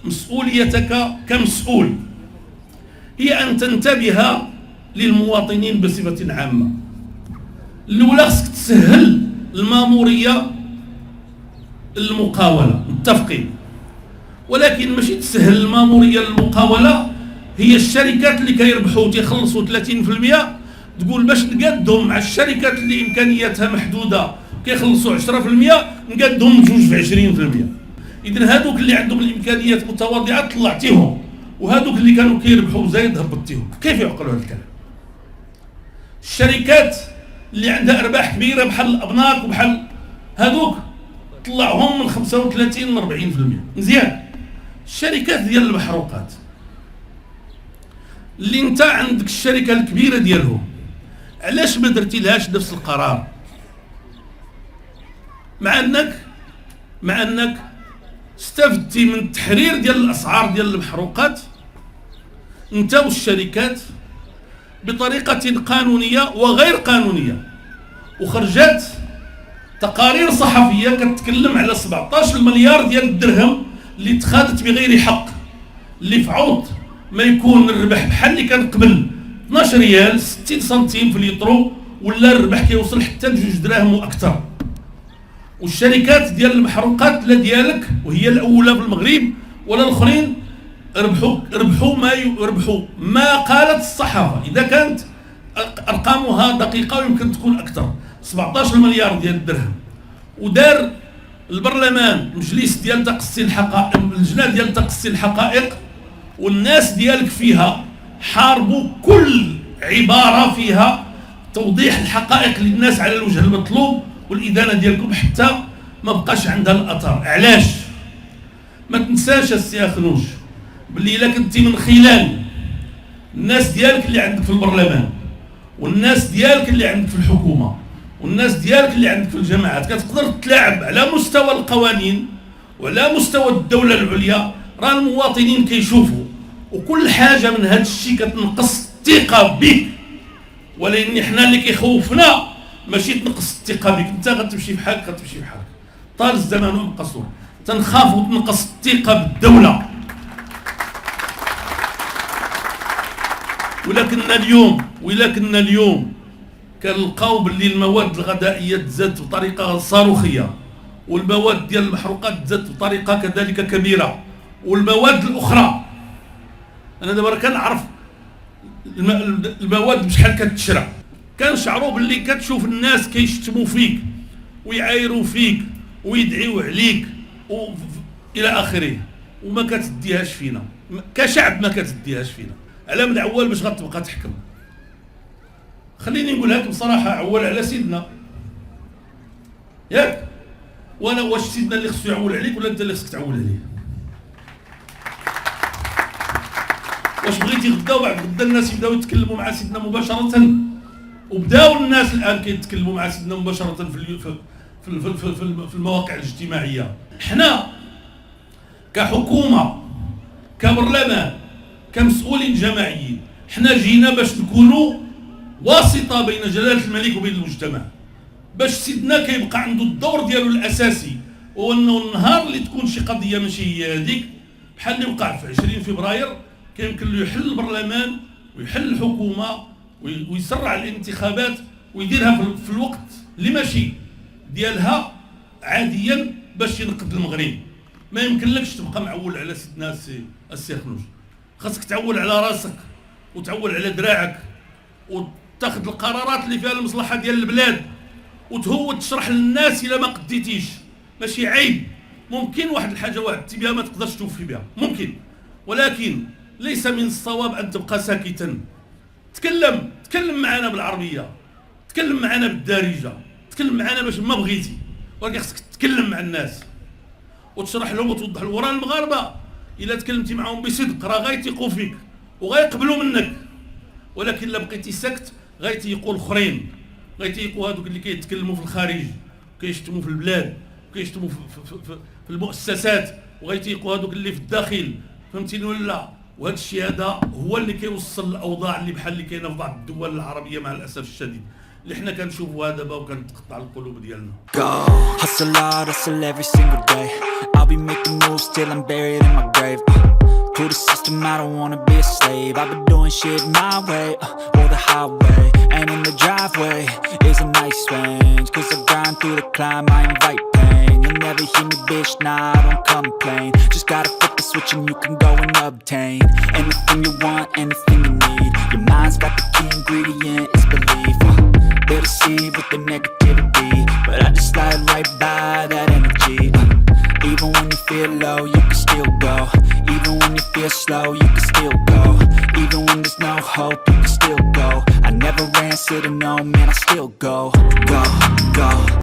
مسؤوليتك كمسؤول هي أن تنتبه للمواطنين بصفة عامة. الأولى خصك تسهل المامورية المقاولة، متفقين، ولكن ماشي تسهل المامورية المقاولة هي الشركات اللي كيربحوا وتيخلصوا 30% تقول باش نقادهم مع الشركات اللي إمكانياتها محدودة كيخلصوا 10% نقادهم بجوج في 20%. إذن هادوك اللي عندهم الإمكانيات متواضعة طلعتيهم، وهادوك اللي كانوا كيربحوا زايد هبطتيهم. كيف يعقلوا هذا الكلام؟ الشركات اللي عندها أرباح كبيرة بحال الأبناك وبحال هادوك طلعهم من 35 ل 40%. مزيان. الشركات ديال المحروقات اللي انت عندك الشركة الكبيرة ديالهم، علاش ما درتي لهاش نفس القرار؟ مع انك استفدتي من التحرير ديال الاسعار ديال المحروقات انت والشركات بطريقة قانونية وغير قانونية، وخرجت تقارير صحفية كتتكلم على 17 مليار ديال الدرهم اللي تخادت بغير حق، اللي في عوض ما يكون الربح بحال اللي كان قبل 12 ريال 60 سنتيم في الليترو، ولا الربح كيوصل حتى ل 2 دراهم واكثر. والشركات ديال المحروقات لا ديالك وهي الاولى في المغرب ولا الاخرين ربحوا ما قالت الصحافه، اذا كانت ارقامها دقيقه ويمكن تكون اكثر. 17 مليار ديال الدرهم. ودار البرلمان مجلس ديال تقصي الحقائق، اللجنه ديال تقصي الحقائق، والناس ديالك فيها حاربوا كل عباره فيها توضيح الحقائق للناس على الوجه المطلوب، والادانه ديالكم حتى ما بقاش عندها الاثر. علاش؟ ما تنساش السي خنوش باللي الا كنتي من خلال الناس ديالك اللي عندك في البرلمان، والناس ديالك اللي عندك في الحكومه، والناس ديالك اللي عندك في الجماعات، كتقدر تلاعب على مستوى القوانين وعلى مستوى الدوله العليا. راه المواطنين كيشوفوا، وكل حاجه من هذا الشيء كتنقص الثقه بك، ولكن حنا اللي كيخوفنا ماشي تنقص الثقه بك، انت غتمشي بحالك غتمشي بحالك. طال الزمان ومقصور، تنخاف وتنقص الثقه بالدوله. ولكن اليوم كنلقاو باللي المواد الغذائيه تزاد بطريقه صاروخيه، والمواد ديال المحروقات تزاد بطريقه كذلك كبيره، والمواد الاخرى انا دابا كنعرف المواد بشحال كتشرى. كنشعروا باللي كتشوف الناس كيشتموا فيك ويعايروا فيك ويدعيوا عليك الى اخره، وما كتديهاش فينا كشعب، ما كتديهاش فينا. على من عوال باش غتبقى تحكم؟ خليني نقول لك بصراحه، عول على سيدنا ياك، وانا واش سيدنا اللي خصو يعول عليك ولا انت اللي خصك تعول عليه؟ واش بغيتي غدا وبعد غدا الناس يبداو يتكلموا مع سيدنا مباشره؟ وبداو الناس الان كيتكلموا مع سيدنا مباشره في المواقع الاجتماعيه. حنا كحكومه كبرلمان كمسؤولين جماعيين، حنا جينا باش نكونوا واسطه بين جلاله الملك وبين المجتمع، باش سيدنا كيبقى عنده الدور ديالو الاساسي، هو انه النهار اللي تكون شي قضيه ماشي هي هذيك بحال اللي وقع في 20 فبراير كيمكن له يحل البرلمان ويحل الحكومه ويسرع الانتخابات ويديرها في الوقت اللي ماشي ديالها عاديا باش ينقذ المغرب. ما يمكنلكش تبقى معول على سيدنا السي خنوش، خاصك تعول على راسك وتعول على دراعك وتاخذ القرارات اللي فيها المصلحه ديال البلاد، وتهود تشرح للناس الا ما قديتيش. ماشي عيب، ممكن واحد الحاجه وعدتي بها ما تقدرش توفي بها، ممكن، ولكن ليس من الصواب ان تبقى ساكتا. تكلم معنا بالعربيه، تكلم معنا بالدارجه، تكلم معنا باش ما بغيتي، ولكن خصك تتكلم مع الناس وتشرح لهم وتوضح لهم. وراه المغاربه الا تكلمتي معهم بصدق راه غيثيقوا فيك وغيقبلوا منك، ولكن الا بقيتي ساكت غيتيقوا الاخرين، غيتيقوا هذوك اللي كيتكلموا في الخارج وكيشتموا في البلاد وكيشتموا في المؤسسات، وغيتيقوا هذوك اللي في الداخل. فهمتيني ولا؟ وهذا الشيء هذا هو اللي كيوصل الاوضاع اللي بحال اللي كاينه في بعض الدول العربيه مع الاسف الشديد. اللي حنا كنشوفوها دابا وكنتقطع القلوب ديالنا. Go hustle hard, hustle every single day. I'll be making moves till I'm buried in my grave. To the system, I don't wanna be a slave. I've been doing shit my way, or the highway. And in the driveway is a nice range, 'cause I grind through the climb, I invite pain. You'll never hear me, bitch, nah, I don't complain. Just gotta flip the switch and you can go and obtain anything you want, anything you need. Your mind's got the key ingredient, it's belief. They'll deceive with the negativity, but I just slide right by that energy. Even when you feel low, you can still go. Even when you feel slow, you can still go. Even when there's no hope, you can still go. I never ran, said no, man, I still go, go, go.